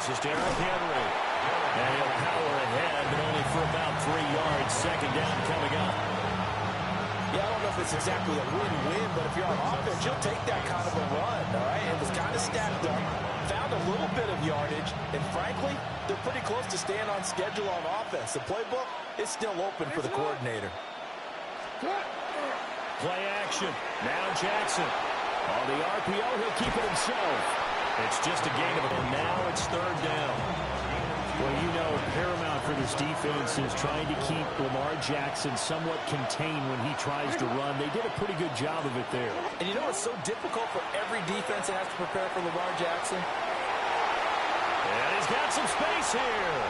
is Derrick Henry. And he'll power ahead, but only for about 3 yards. Second down coming up. Yeah, I don't know if it's exactly a win-win, but if you're on offense, you'll take that kind of a run, all right? It was kind of stacked up, found a little bit of yardage, and frankly, they're pretty close to staying on schedule on offense. The playbook is still open for the coordinator. Play action. Now Jackson. On the RPO, he'll keep it himself. It's just a gain of it, and now it's third down. Well, you know, paramount for this defense is trying to keep Lamar Jackson somewhat contained when he tries to run. They did a pretty good job of it there. And you know it's so difficult for every defense that has to prepare for Lamar Jackson? And he's got some space here.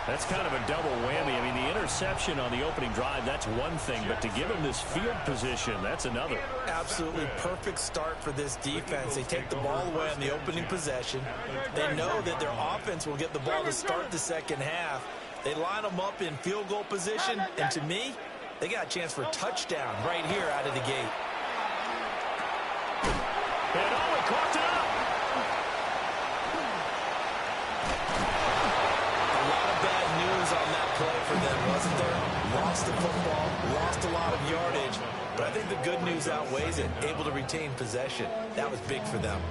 That's kind of a double whammy. I mean, the interception on the opening drive, that's one thing. But to give him this field position, that's another. Absolutely perfect start for this defense. They take the ball away on the opening possession. They know that their offense will get the ball to start the second half. They line them up in field goal position. And to me, they got a chance for a touchdown right here out of the gate. And oh, he caught it up. On that play for them, wasn't there? Lost the football, lost a lot of yardage, but I think the good news outweighs it. Able to retain possession. That was big for them.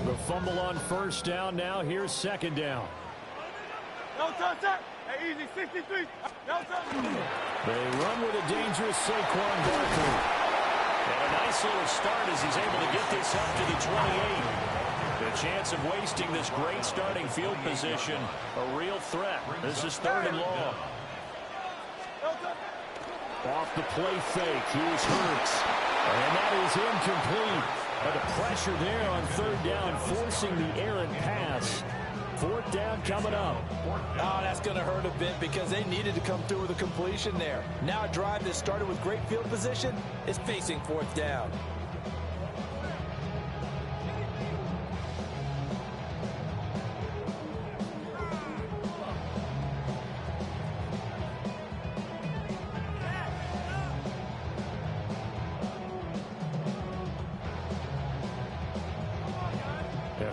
The fumble on first down. Now here's second down. No touch, sir. Hey, easy, 63. No touch. They run with a dangerous Saquon Barkley. And a nice little start as he's able to get this up to the 28. The chance of wasting this great starting field position, a real threat. This is third and long. Off the play fake, here's Hurts. And that is incomplete. But the pressure there on third down, forcing the errant pass. Fourth down coming up. Oh, that's going to hurt a bit because they needed to come through with a completion there. Now a drive that started with great field position is facing fourth down.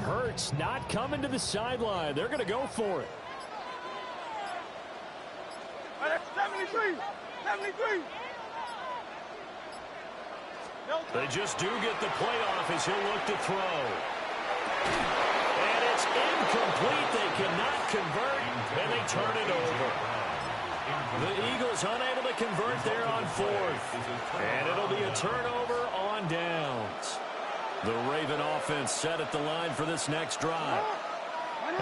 Hurts not coming to the sideline. They're going to go for it. 73. 73. They just do get the playoff as he'll look to throw. And it's incomplete. They cannot convert, and they turn it over. The Eagles unable to convert there on fourth. And it'll be a turnover on downs. The Raven offense set at the line for this next drive.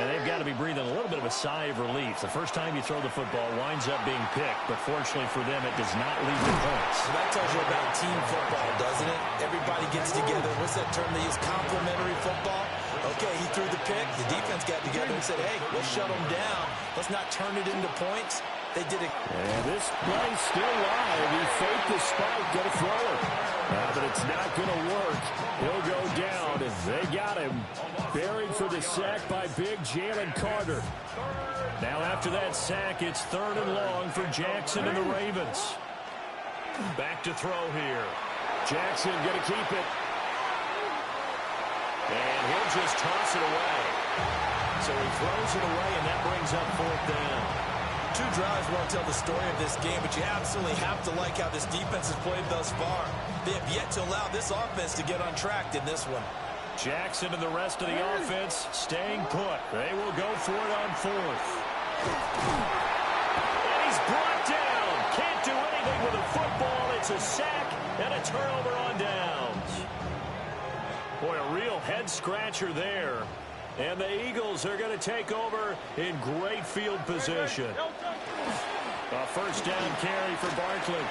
And they've got to be breathing a little bit of a sigh of relief. The first time you throw the football winds up being picked, but fortunately for them, it does not lead to points. So that tells you about team football, doesn't it? Everybody gets together. What's that term they use? Complementary football. Okay, he threw the pick. The defense got together and said, hey, let's shut them down. Let's not turn it into points. They did it. And this play's still live. He faked the spike, going to throw it. But it's not going to work. He'll go down, and they got him. Buried for the sack by big Jalen Carter. Now after that sack, it's third and long for Jackson and the Ravens. Back to throw here. Jackson going to keep it. And he'll just toss it away. So he throws it away, and that brings up fourth down. Two drives won't tell the story of this game, but you absolutely have to like how this defense has played thus far. They have yet to allow this offense to get on track in this one. Jackson and the rest of the offense staying put. They will go for it on fourth. And he's brought down. Can't do anything with a football. It's a sack and a turnover on downs. Boy, a real head-scratcher there. And the Eagles are going to take over in great field position. A first down carry for Barkley.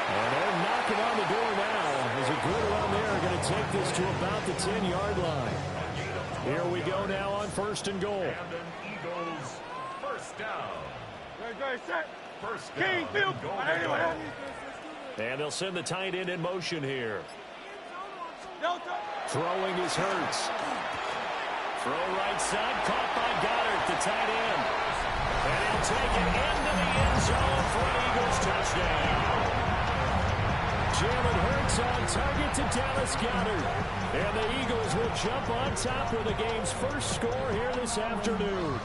And they're knocking on the door now. As a good around there are going to take this to about the 10-yard line. Here we go now on first and goal. Eagles first down. First down. Field. And they'll send the tight end in motion here. Throwing is Hurts. Throw right side, caught by Goddard, the tight end. And he'll take it into the end zone for an Eagles touchdown. Jalen Hurts on target to Dallas Goedert. And the Eagles will jump on top with the game's first score here this afternoon.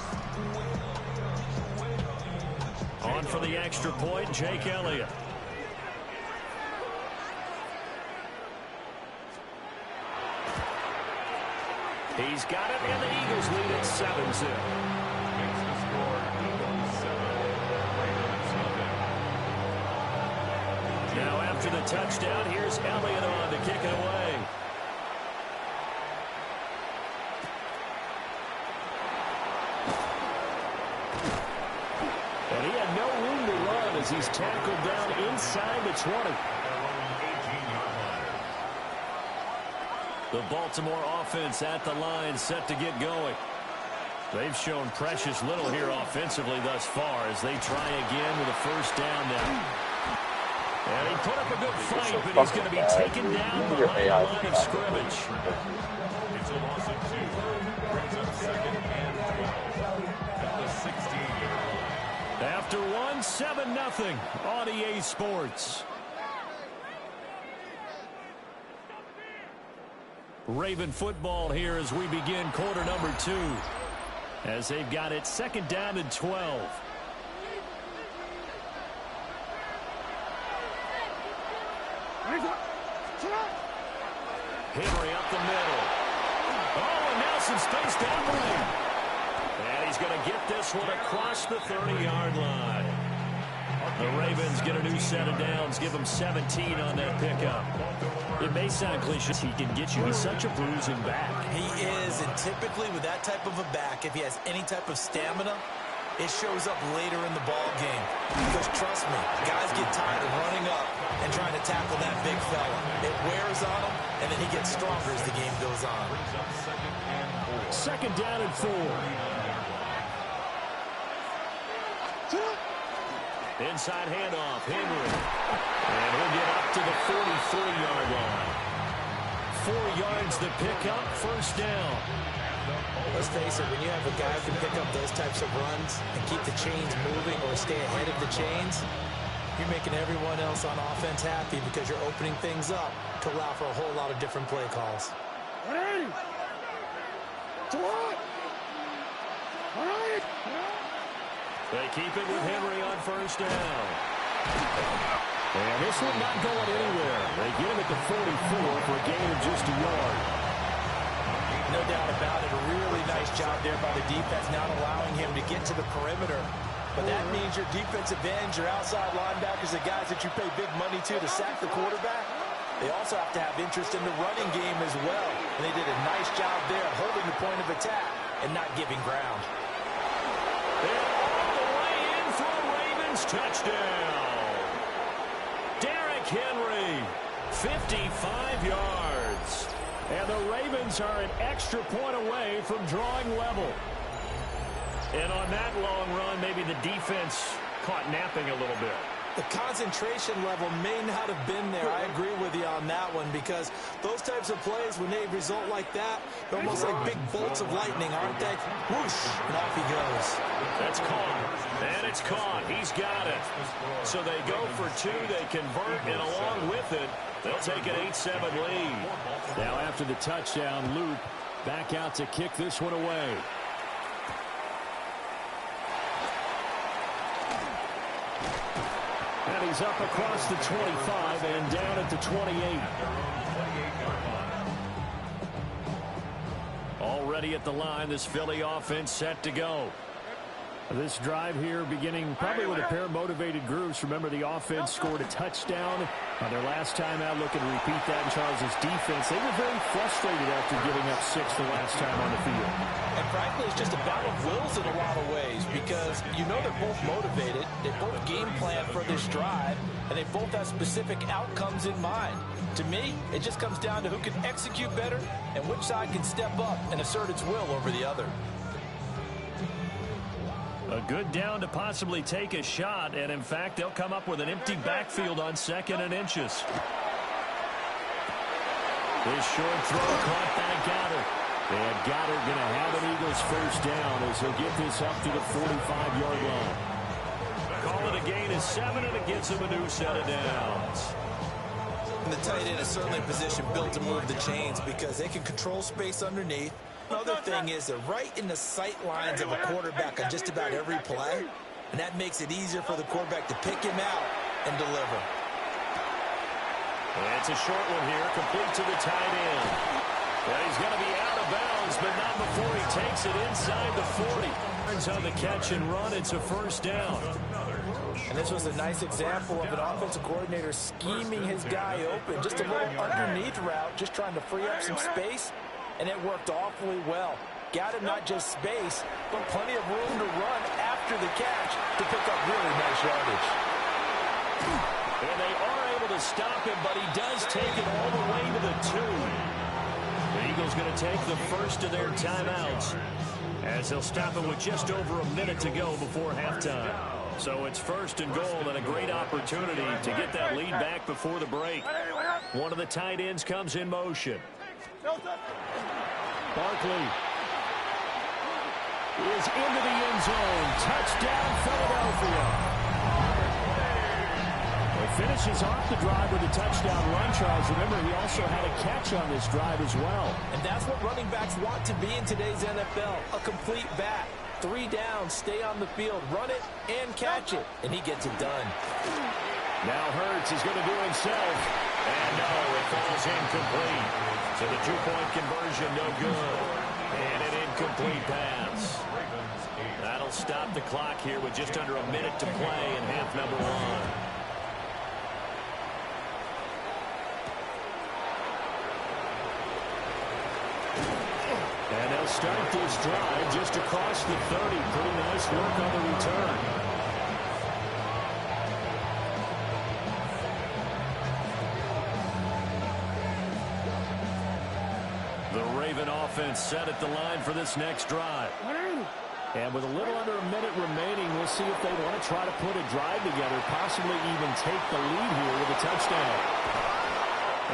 On for the extra point, Jake Elliott. He's got it, and the Eagles lead at 7-0. Now after the touchdown, here's Elliott on to kick it away. And he had no room to run as he's tackled down inside the 20. The Baltimore offense at the line, set to get going. They've shown precious little here offensively thus far as they try again with a first down now. And he put up a good fight, but he's going to be taken down behind the line of scrimmage. It's a loss of 2. Brings up 2nd and 12 at the 16. After 7-0 on EA Sports. Raven football here as we begin quarter number 2. As they've got it 2nd down and 12. Henry up the middle. Oh, and now some space down the lane. And he's going to get this one across the 30-yard line. The Ravens get a new set of downs, give them 17 on that pickup. It may sound cliche, he can get you. He's such a bruising back. He is, and typically with that type of a back, if he has any type of stamina, it shows up later in the ball game. Because trust me, guys get tired of running up and trying to tackle that big fella. It wears on him, and then he gets stronger as the game goes on. 2nd down and 4. Inside handoff, Henry. And he'll get up to the 43-yard line. 4 yards the pickup, first down. Let's face it, when you have a guy who can pick up those types of runs and keep the chains moving or stay ahead of the chains, you're making everyone else on offense happy because you're opening things up to allow for a whole lot of different play calls. They keep it with Henry on first down. And this one not going anywhere. They get him at the 44 for a gain of just a yard. No doubt about it. A really nice job there by the defense, not allowing him to get to the perimeter. But that means your defensive ends, your outside linebackers, the guys that you pay big money to sack the quarterback, they also have to have interest in the running game as well. And they did a nice job there of holding the point of attack and not giving ground. Touchdown. Derrick Henry, 55 yards. And the Ravens are an extra point away from drawing level. And on that long run, maybe the defense caught napping a little bit. The concentration level may not have been there. I agree with you on that one because those types of plays, when they result like that, they're almost like big bolts of lightning, aren't they? Whoosh, and off he goes. That's caught, and it's caught. He's got it. So they go for 2, they convert, and along with it, they'll take an 8-7 lead. Now after the touchdown, Luke back out to kick this one away. And he's up across the 25 and down at the 28. Already at the line, this Philly offense set to go. This drive here beginning probably with a pair of motivated groups. Remember, the offense scored a touchdown on their last time out. Looking to repeat that in Charles' defense. They were very frustrated after giving up 6 the last time on the field. And frankly, it's just a battle of wills in a lot of ways because you know they're both motivated. They both game plan for this drive, and they both have specific outcomes in mind. To me, it just comes down to who can execute better and which side can step up and assert its will over the other. A good down to possibly take a shot, and in fact, they'll come up with an empty backfield on 2nd and inches. This short throw caught by Goddard. And Goddard going to have an Eagles first down as he'll get this up to the 45-yard line. Call it a gain of 7, and it gets him a new set of downs. And the tight end is certainly a position built to move the chains because they can control space underneath. Another thing is they're right in the sight lines of a quarterback on just about every play, and that makes it easier for the quarterback to pick him out and deliver. And it's a short one here, complete to the tight end. And he's going to be out of bounds, but not before he takes it inside the 40. Turns on the catch and run. It's a first down. And this was a nice example of an offensive coordinator scheming his guy open. Just a little underneath route, just trying to free up some space, and it worked awfully well. Got him not just space, but plenty of room to run after the catch to pick up really nice yardage. And they are able to stop him, but he does take it all the way to the 2. The Eagles going to take the first of their timeouts as they'll stop it with just over a minute to go before halftime. So it's first and goal and a great opportunity to get that lead back before the break. One of the tight ends comes in motion. Barkley is into the end zone. Touchdown, Philadelphia. Finishes off the drive with a touchdown run, Charles. Remember, he also had a catch on this drive as well. And that's what running backs want to be in today's NFL, a complete back. 3 downs, stay on the field, run it, and catch it. And he gets it done. Now Hurts is going to do it himself. And no, it falls incomplete. So the 2-point conversion, no good. And an incomplete pass. That'll stop the clock here with just under a minute to play in half number 1. And they'll start this drive just across the 30. Pretty nice work on the return. The Raven offense set at the line for this next drive. And with a little under a minute remaining, we'll see if they want to try to put a drive together, possibly even take the lead here with a touchdown.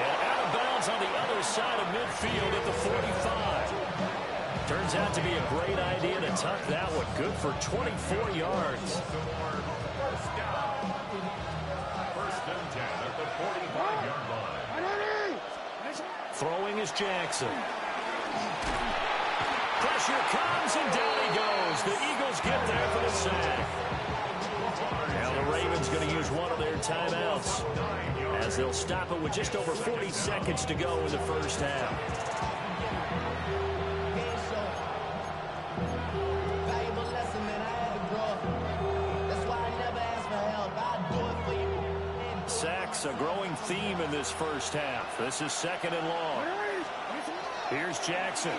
And out of bounds on the other side of midfield at the 45. Turns out to be a great idea to tuck that one. Good for 24 yards. First and 10 at the 45-yard line. Throwing is Jackson. Pressure comes, and down he goes. The Eagles get there for the sack. Now the Ravens going to use one of their timeouts as they'll stop it with just over 40 seconds to go in the first half. Sacks, a growing theme in this first half. This is second and long. Here's Jackson.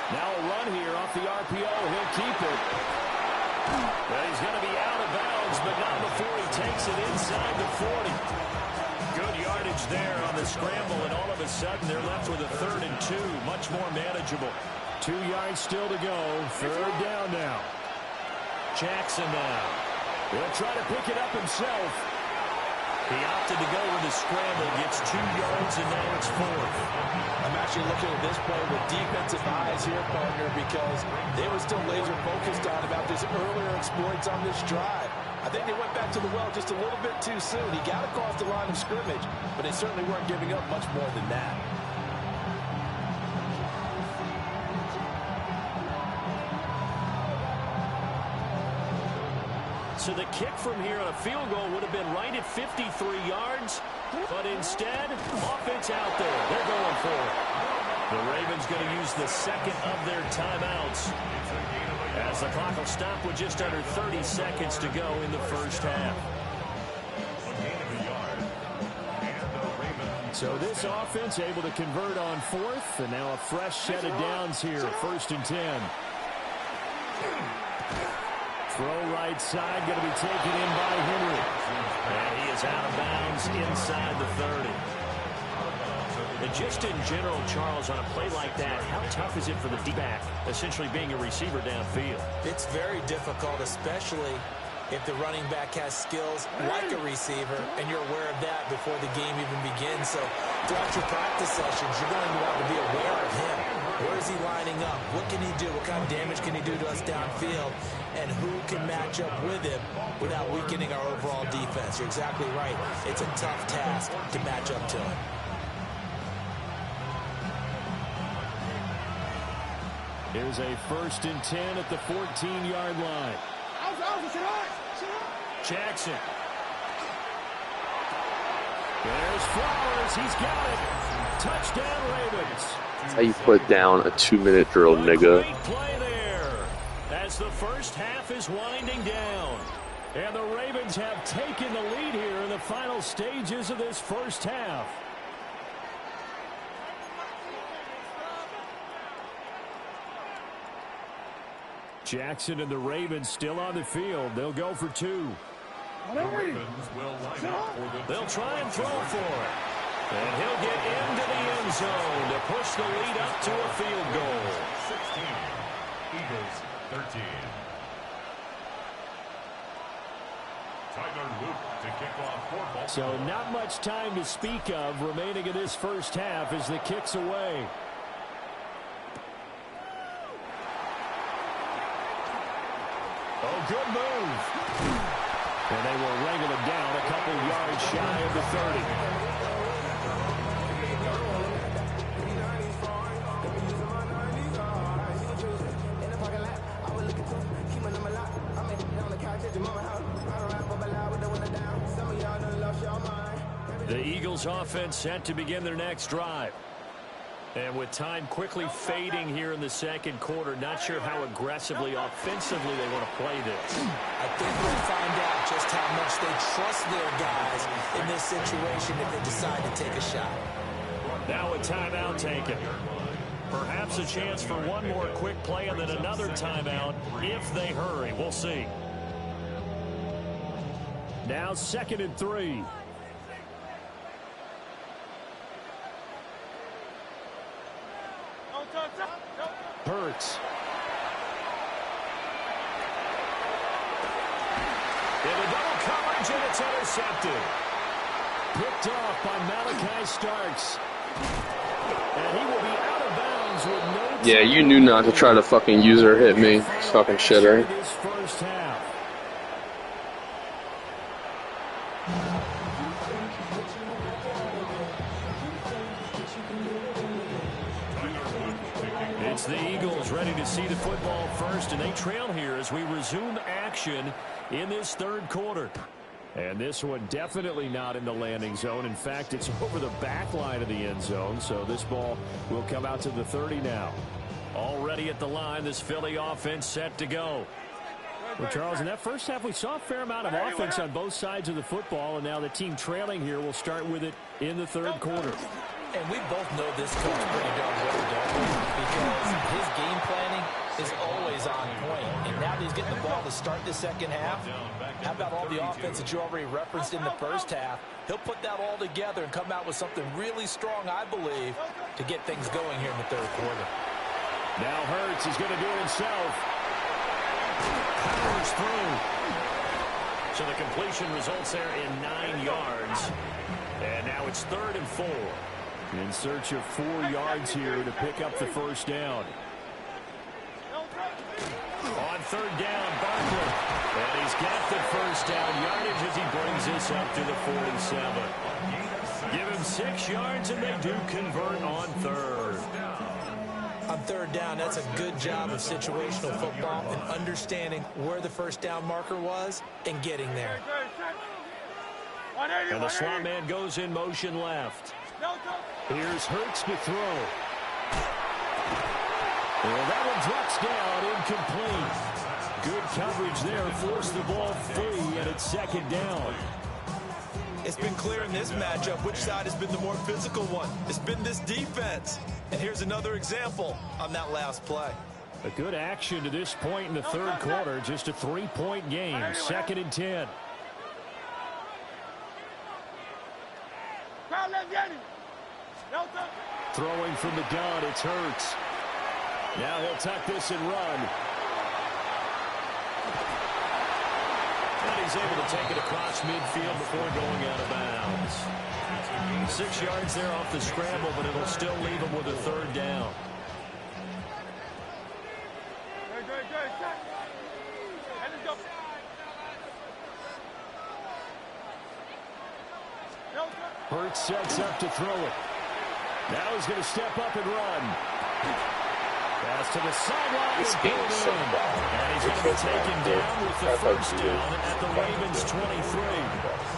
Now a run here off the RPO. He'll keep it. But he's going to be out of bounds, but not before he takes it inside the 40. Good yardage there on the scramble, and all of a sudden they're left with a 3rd and 2. Much more manageable. 2 yards still to go. 3rd down now. Jackson now. He'll try to pick it up himself. He opted to go with the scramble, gets 2 yards, and now it's 4th. I'm actually looking at this play with defensive eyes here, partner, because they were still laser focused on about this earlier exploits on this drive. I think they went back to the well just a little bit too soon. He got across the line of scrimmage, but they certainly weren't giving up much more than that. So the kick from here on a field goal would have been right at 53 yards, but instead, offense out there. They're going for it. The Ravens going to use the second of their timeouts as the clock will stop with just under 30 seconds to go in the first half. So this offense able to convert on 4th, and now a fresh set of downs here, 1st and 10. Throw right side, going to be taken in by Henry. And he is out of bounds inside the 30. And just in general, Charles, on a play like that, how tough is it for the D-back, essentially being a receiver downfield? It's very difficult, especially if the running back has skills like a receiver, and you're aware of that before the game even begins. So throughout your practice sessions, you're going to want to be aware of him. Where is he lining up? What can he do? What kind of damage can he do to us downfield? And who can match up with him without weakening our overall defense. You're exactly right. It's a tough task to match up to him. Here's a 1st and 10 at the 14-yard line. Jackson. There's Flowers. He's got it. Touchdown, Ravens. That's how you put down a 2-minute drill, nigga. Great play there as the first half is winding down. And the Ravens have taken the lead here in the final stages of this first half. Jackson and the Ravens still on the field. They'll go for 2. The Ravens will line up for the They'll try and throw for it. And he'll get into the end zone to push the lead up to a field goal. 16. Eagles 13. Tyler Luke to kick off for Baltimore. So not much time to speak of remaining in this first half as the kick's away. Oh, good move. And they will wrangle him down a couple yards shy of the 30. The Eagles offense set to begin their next drive. And with time quickly fading here in the second quarter, not sure how aggressively, offensively they want to play this. I think we'll find out just how much they trust their guys in this situation if they decide to take a shot. Now a timeout taken. Perhaps a chance for one more quick play and then another timeout if they hurry. We'll see. Now 2nd and 3. Hurts. In a double coverage, and it's intercepted. Picked off by Malachi Starks. And he will be out of bounds with no Yeah, you knew not to try to fucking use or hit me. Fucking shitter. this first half. It's the Eagles ready to see the football first, and they trail here as we resume action in this third quarter. And this one definitely not in the landing zone. In fact, it's over the back line of the end zone, so this ball will come out to the 30 now. Already at the line, this Philly offense set to go. Well, Charles, in that first half, we saw a fair amount of offense on both sides of the football, and now the team trailing here will start with it in the third quarter. And we both know this coach pretty darn well, don't we? Because his game planning is always on point. And now that he's getting the ball to start the second half, how about all the offense that you already referenced in the first half? He'll put that all together and come out with something really strong, I believe, to get things going here in the third quarter. Now Hurts is going to do it himself. Powers through. So the completion results there in 9 yards. And now it's 3rd and 4. In search of 4 yards here to pick up the first down. On 3rd down, Barkley. And he's got the first down yardage as he brings this up to the 47. Give him 6 yards, and they do convert on 3rd. On 3rd down, that's a good job of situational football and understanding where the first down marker was and getting there. And the slot man goes in motion left. Here's Hurts to throw. Well, that one drops down, incomplete. Good coverage there, forced the ball free, and it's 2nd down. It's been clear in this matchup which side has been the more physical one. It's been this defense. And here's another example on that last play. A good action to this point in the third quarter. Just a 3-point game. 2nd and 10. Throwing from the gun, it's Hurts. Now he'll tuck this and run. And he's able to take it across midfield before going out of bounds. 6 yards there off the scramble, but it'll still leave him with a 3rd down. Hurts sets up to throw it. Now he's going to step up and run. Pass to the sideline. This game is so bad. And he's going to be taken down with the first down at the Ravens 23.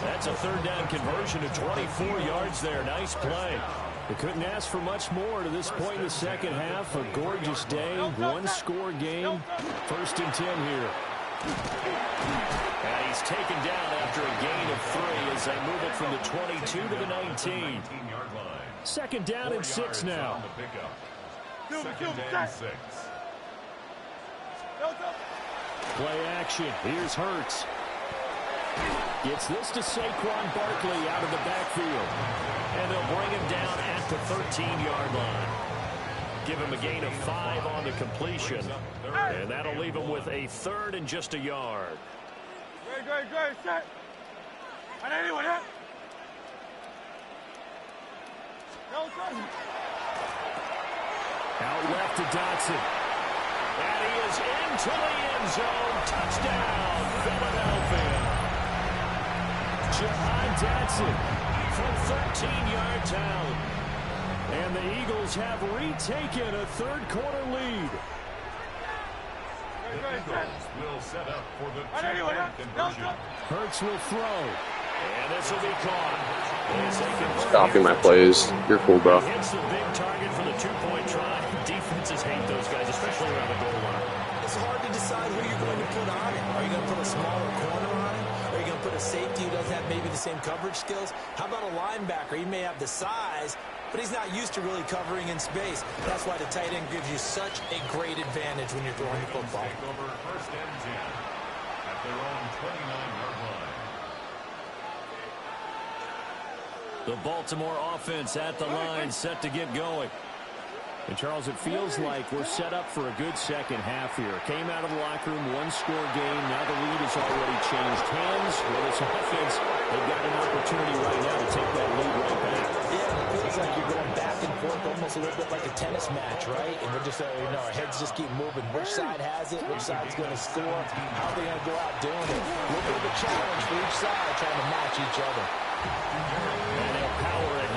That's a third down conversion to 24 yards there. Nice play. They couldn't ask for much more to this point in the second half. A gorgeous day, one-score game. 1st and 10 here. And he's taken down after a gain of 3 as they move it from the 22 to the 19. 2nd down and 6 now. Second and 6. Play action. Here's Hurts. Gets this to Saquon Barkley out of the backfield. And they'll bring him down at the 13-yard line. Give him a gain of 5 on the completion. And that'll leave him with a 3rd and just a yard. Great, set. And anyone, yeah? No, touch. Out left to Dotson. And he is into the end zone. Touchdown, Philadelphia. Jahan Dotson from 13-yard out. And the Eagles have retaken a third-quarter lead. The Eagles will set up for the two-point conversion. Hurts will throw. And this will be caught. Copy my plays. You're cool, bro. Hits the big target for the two-point try. Defenses hate those guys, especially around the goal line. It's hard to decide who you're going to put on it. Are you going to put a smaller corner on it? Are you going to put a safety who doesn't have maybe the same coverage skills? How about a linebacker? He may have the size, but he's not used to really covering in space. That's why the tight end gives you such a great advantage when you're throwing the football. Take over 1st and 10 at their own 29-yard line. The Baltimore offense at the line, set to get going. And, Charles, it feels like we're set up for a good second half here. Came out of the locker room, one-score game. Now the lead has already changed hands. With this offense, they've got an opportunity right now to take that lead right back. Yeah, it feels like you're going back and forth almost a little bit like a tennis match, right? And we're just, our heads just keep moving. Which side has it? Which side's going to score? How are they going to go out doing it? A little bit of a challenge for each side, trying to match each other. And they'll power it